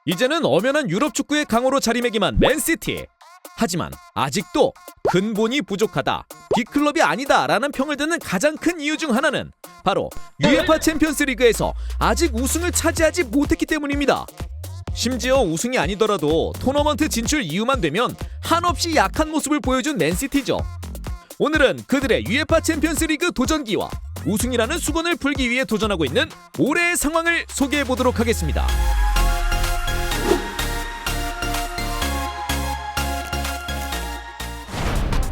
이제는 엄연한 유럽 축구의 강호로 자리매김한 맨시티. 하지만 아직도 근본이 부족하다, 빅클럽이 아니다 라는 평을 듣는 가장 큰 이유 중 하나는 바로 UEFA 챔피언스 리그에서 아직 우승을 차지하지 못했기 때문입니다. 심지어 우승이 아니더라도 토너먼트 진출 이유만 되면 한없이 약한 모습을 보여준 맨시티죠. 오늘은 그들의 UEFA 챔피언스 리그 도전기와 우승이라는 수건을 풀기 위해 도전하고 있는 올해의 상황을 소개해보도록 하겠습니다.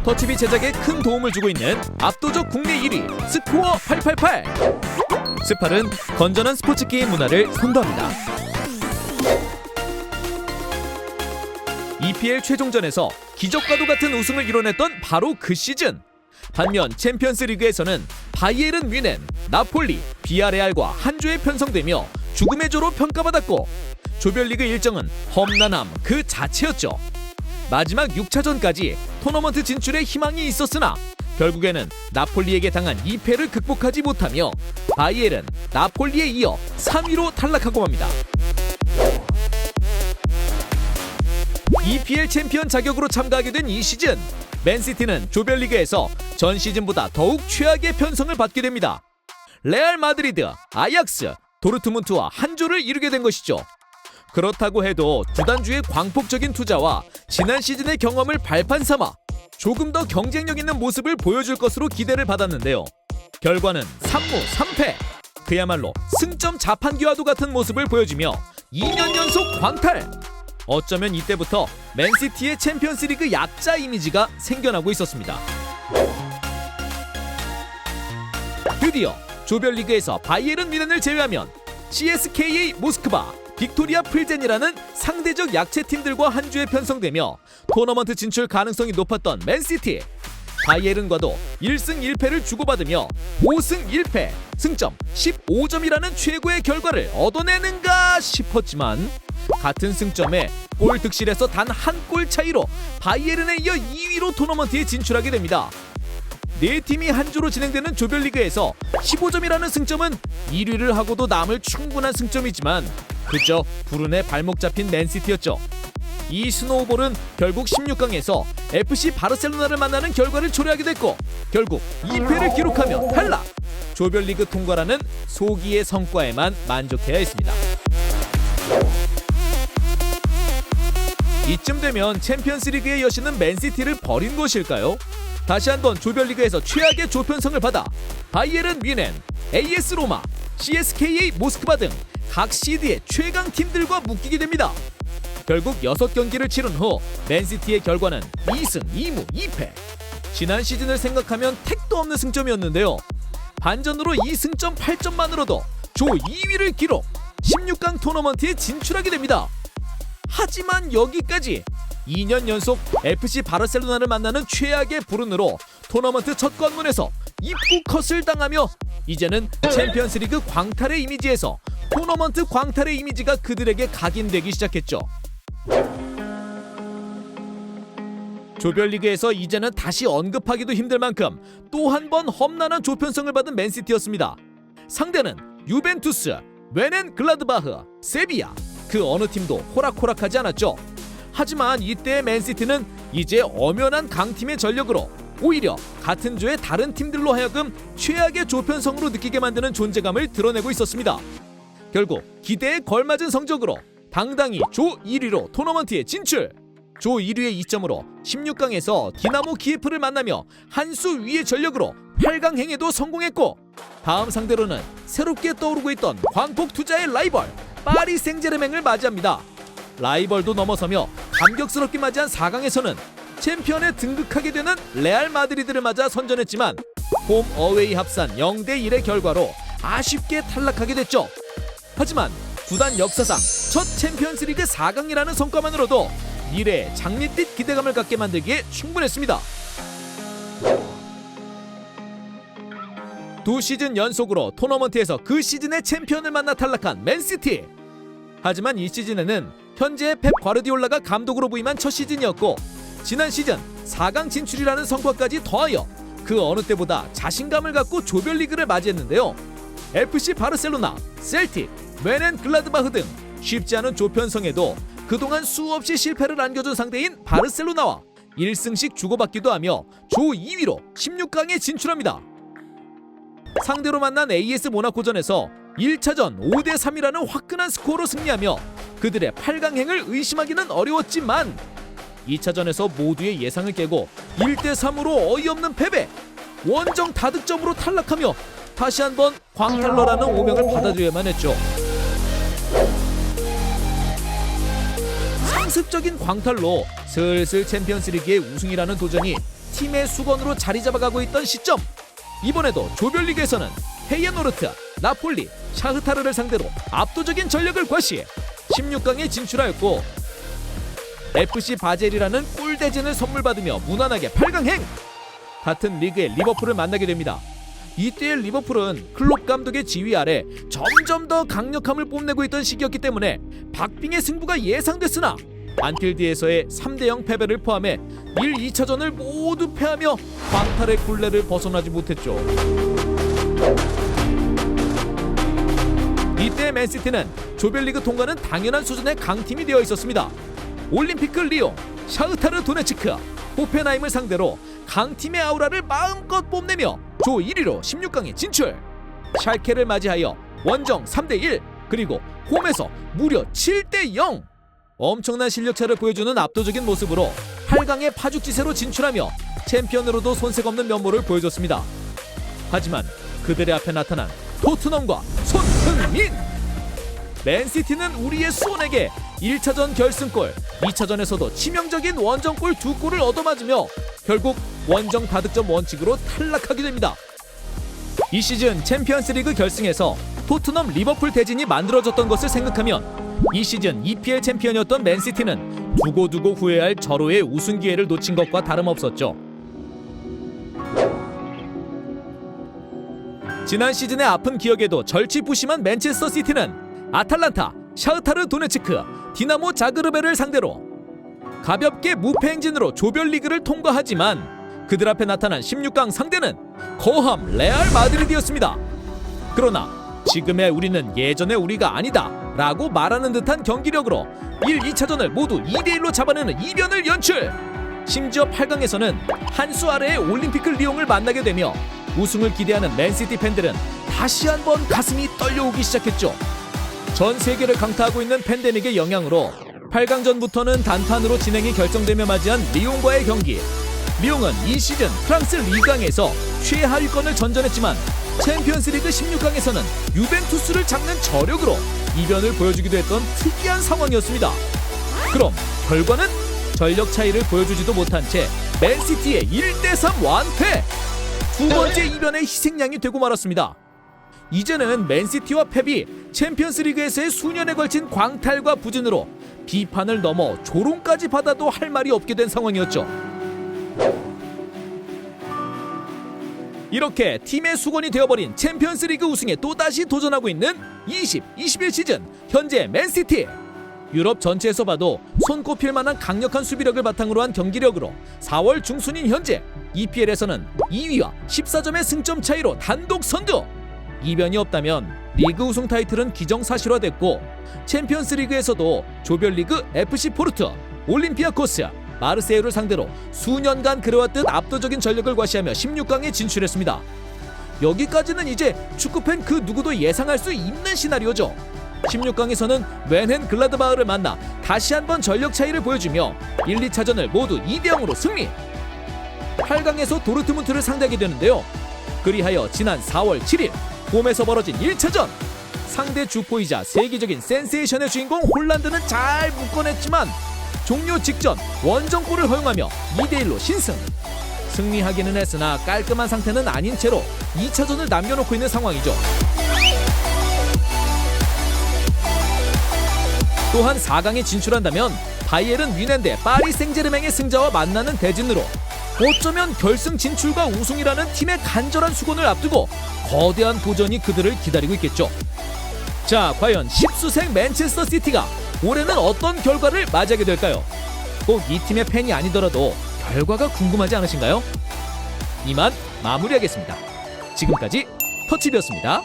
터치비 제작에 큰 도움을 주고 있는 압도적 국내 1위 스코어 888. 스팔은 건전한 스포츠 게임 문화를 선도합니다. EPL 최종전에서 기적과도 같은 우승을 이뤄냈던 바로 그 시즌. 반면 챔피언스 리그에서는 바이에른 뮌헨, 나폴리, 비아레알과 한 조에 편성되며 죽음의 조로 평가받았고, 조별리그 일정은 험난함 그 자체였죠. 마지막 6차전까지 토너먼트 진출에 희망이 있었으나 결국에는 나폴리에게 당한 2패를 극복하지 못하며 바이에른, 나폴리에 이어 3위로 탈락하고 맙니다. EPL 챔피언 자격으로 참가하게 된 이 시즌, 맨시티는 조별리그에서 전 시즌보다 더욱 최악의 편성을 받게 됩니다. 레알 마드리드, 아약스, 도르트문트와 한 조를 이루게 된 것이죠. 그렇다고 해도 구단주의 광폭적인 투자와 지난 시즌의 경험을 발판 삼아 조금 더 경쟁력 있는 모습을 보여줄 것으로 기대를 받았는데요. 결과는 3무 3패. 그야말로 승점 자판기와도 같은 모습을 보여주며 2년 연속 광탈. 어쩌면 이때부터 맨시티의 챔피언스리그 약자 이미지가 생겨나고 있었습니다. 드디어 조별리그에서 바이에른 뮌헨을 제외하면 CSKA 모스크바, 빅토리아 플젠이라는 상대적 약체 팀들과 한 주에 편성되며 토너먼트 진출 가능성이 높았던 맨시티. 바이에른과도 1승 1패를 주고받으며 5승 1패, 승점 15점이라는 최고의 결과를 얻어내는가 싶었지만 같은 승점에 골 득실에서 단 한 골 차이로 바이에른에 이어 2위로 토너먼트에 진출하게 됩니다. 네 팀이 한 조로 진행되는 조별리그에서 15점이라는 승점은 1위를 하고도 남을 충분한 승점이지만 그저 불운의 발목 잡힌 맨시티였죠. 이 스노우볼은 결국 16강에서 FC 바르셀로나를 만나는 결과를 초래하게 됐고 결국 2패를 기록하며 탈락! 조별리그 통과라는 소기의 성과에만 만족해야 했습니다. 이쯤 되면 챔피언스리그의 여신은 맨시티를 버린 것일까요? 다시 한번 조별리그에서 최악의 조편성을 받아 바이에른 뮌헨, AS 로마, CSKA 모스크바 등 각 시드의 최강 팀들과 묶이게 됩니다. 결국 6경기를 치른 후 맨시티의 결과는 2승 2무 2패. 지난 시즌을 생각하면 택도 없는 승점이었는데요. 반전으로 2승점 8점만으로도 조 2위를 기록, 16강 토너먼트에 진출하게 됩니다. 하지만 여기까지 2년 연속 FC 바르셀로나를 만나는 최악의 불운으로 토너먼트 첫 관문에서 입구 컷을 당하며 이제는 챔피언스리그 광탈의 이미지에서 토너먼트 광탈의 이미지가 그들에게 각인되기 시작했죠. 조별리그에서 이제는 다시 언급하기도 힘들 만큼 또 한 번 험난한 조편성을 받은 맨시티였습니다. 상대는 유벤투스, 뮌헨 글라드바흐, 세비야, 그 어느 팀도 호락호락하지 않았죠. 하지만 이때의 맨시티는 이제 엄연한 강팀의 전력으로 오히려 같은 조의 다른 팀들로 하여금 최악의 조편성으로 느끼게 만드는 존재감을 드러내고 있었습니다. 결국 기대에 걸맞은 성적으로 당당히 조 1위로 토너먼트에 진출! 조 1위의 2점으로 16강에서 디나모 키예프를 만나며 한 수 위의 전력으로 8강 행에도 성공했고 다음 상대로는 새롭게 떠오르고 있던 광폭 투자의 라이벌 파리 생제르맹을 맞이합니다. 라이벌도 넘어서며 감격스럽게 맞이한 4강에서는 챔피언에 등극하게 되는 레알 마드리드를 맞아 선전했지만 홈 어웨이 합산 0대1의 결과로 아쉽게 탈락하게 됐죠. 하지만 구단 역사상 첫 챔피언스리그 4강이라는 성과만으로도 미래에 장밋빛 기대감을 갖게 만들기에 충분했습니다. 2시즌 연속으로 토너먼트에서 그 시즌의 챔피언을 만나 탈락한 맨시티. 하지만 이 시즌에는 현재 펩 과르디올라가 감독으로 부임한 첫 시즌이었고 지난 시즌 4강 진출이라는 성과까지 더하여 그 어느 때보다 자신감을 갖고 조별리그를 맞이했는데요. FC 바르셀로나, 셀틱, 뮌헨 글라드바흐 등 쉽지 않은 조편성에도 그동안 수없이 실패를 안겨준 상대인 바르셀로나와 1승씩 주고받기도 하며 조 2위로 16강에 진출합니다. 상대로 만난 AS 모나코전에서 1차전 5대3이라는 화끈한 스코어로 승리하며 그들의 8강행을 의심하기는 어려웠지만 2차전에서 모두의 예상을 깨고 1대3으로 어이없는 패배, 원정 다득점으로 탈락하며 다시 한번 광탈러라는 오명을 받아들여야만 했죠. 상습적인 광탈로 슬슬 챔피언스리그의 우승이라는 도전이 팀의 수건으로 자리 잡아가고 있던 시점, 이번에도 조별리그에서는 페이에노르트, 나폴리, 샤흐타르를 상대로 압도적인 전력을 과시해 16강에 진출하였고 FC 바젤이라는 꿀대진을 선물 받으며 무난하게 8강행! 같은 리그의 리버풀을 만나게 됩니다. 이때의 리버풀은 클롭 감독의 지휘 아래 점점 더 강력함을 뽐내고 있던 시기였기 때문에 박빙의 승부가 예상됐으나 안필드에서의 3대0 패배를 포함해 1, 2차전을 모두 패하며 광탈의 굴레를 벗어나지 못했죠. 이때 맨시티는 조별리그 통과는 당연한 수준의 강팀이 되어 있었습니다. 올림피크 리옹, 샤흐타르 도네츠크, 호펜하임을 상대로 강팀의 아우라를 마음껏 뽐내며 조 1위로 16강에 진출. 샬케를 맞이하여 원정 3대1 그리고 홈에서 무려 7대0, 엄청난 실력차를 보여주는 압도적인 모습으로 8강의 파죽지세로 진출하며 챔피언으로도 손색 없는 면모를 보여줬습니다. 하지만 그들의 앞에 나타난 토트넘과 손흥민! 맨시티는 우리의 수원에게 1차전 결승골, 2차전에서도 치명적인 원정골 2골을 얻어맞으며 결국 원정 다득점 원칙으로 탈락하게 됩니다. 이 시즌 챔피언스리그 결승에서 토트넘 리버풀 대진이 만들어졌던 것을 생각하면 이 시즌 EPL 챔피언이었던 맨시티는 두고두고 후회할 절호의 우승 기회를 놓친 것과 다름없었죠. 지난 시즌의 아픈 기억에도 절치부심한 맨체스터 시티는 아탈란타, 샤흐타르 도네츠크, 디나모 자그르베를 상대로 가볍게 무패 행진으로 조별리그를 통과하지만 그들 앞에 나타난 16강 상대는 거함 레알 마드리드였습니다. 그러나 지금의 우리는 예전의 우리가 아니다 라고 말하는 듯한 경기력으로 1, 2차전을 모두 2대1로 잡아내는 이변을 연출! 심지어 8강에서는 한 수 아래의 올림피크 리옹을 만나게 되며 우승을 기대하는 맨시티 팬들은 다시 한번 가슴이 떨려오기 시작했죠. 전 세계를 강타하고 있는 팬데믹의 영향으로 8강전부터는 단판으로 진행이 결정되며 맞이한 리옹과의 경기. 리옹은 이 시즌 프랑스 리강에서 최하위권을 전전했지만 챔피언스리그 16강에서는 유벤투스를 잡는 저력으로 이변을 보여주기도 했던 특이한 상황이었습니다. 그럼 결과는 전력 차이를 보여주지도 못한 채 맨시티의 1대3 완패! 두 번째 이변의 희생양이 되고 말았습니다. 이제는 맨시티와 펩이 챔피언스리그에서의 수년에 걸친 광탈과 부진으로 비판을 넘어 조롱까지 받아도 할 말이 없게 된 상황이었죠. 이렇게 팀의 수건이 되어버린 챔피언스리그 우승에 또다시 도전하고 있는 20-21 시즌 현재 맨시티. 유럽 전체에서 봐도 손꼽힐 만한 강력한 수비력을 바탕으로 한 경기력으로 4월 중순인 현재 EPL에서는 2위와 14점의 승점 차이로 단독 선두. 이변이 없다면 리그 우승 타이틀은 기정사실화됐고 챔피언스리그에서도 조별리그 FC 포르투, 올림피아코스, 마르세유를 상대로 수년간 그래왔듯 압도적인 전력을 과시하며 16강에 진출했습니다. 여기까지는 이제 축구팬 그 누구도 예상할 수 있는 시나리오죠. 16강에서는 웬헨 글라드바흐를 만나 다시 한번 전력 차이를 보여주며 1, 2차전을 모두 2대0으로 승리. 8강에서 도르트문트를 상대하게 되는데요. 그리하여 지난 4월 7일 홈에서 벌어진 1차전, 상대 주포이자 세계적인 센세이션의 주인공 홀란드는 잘 묶어냈지만 종료 직전 원정골을 허용하며 2대1로 신승. 승리하기는 했으나 깔끔한 상태는 아닌 채로 2차전을 남겨놓고 있는 상황이죠. 또한 4강에 진출한다면 바이에른 뮌헨 대 파리 생제르맹의 승자와 만나는 대진으로 어쩌면 결승 진출과 우승이라는 팀의 간절한 수건을 앞두고 거대한 도전이 그들을 기다리고 있겠죠. 자, 과연 10수생 맨체스터 시티가 올해는 어떤 결과를 맞이하게 될까요? 꼭 이 팀의 팬이 아니더라도 결과가 궁금하지 않으신가요? 이만 마무리하겠습니다. 지금까지 터치비였습니다.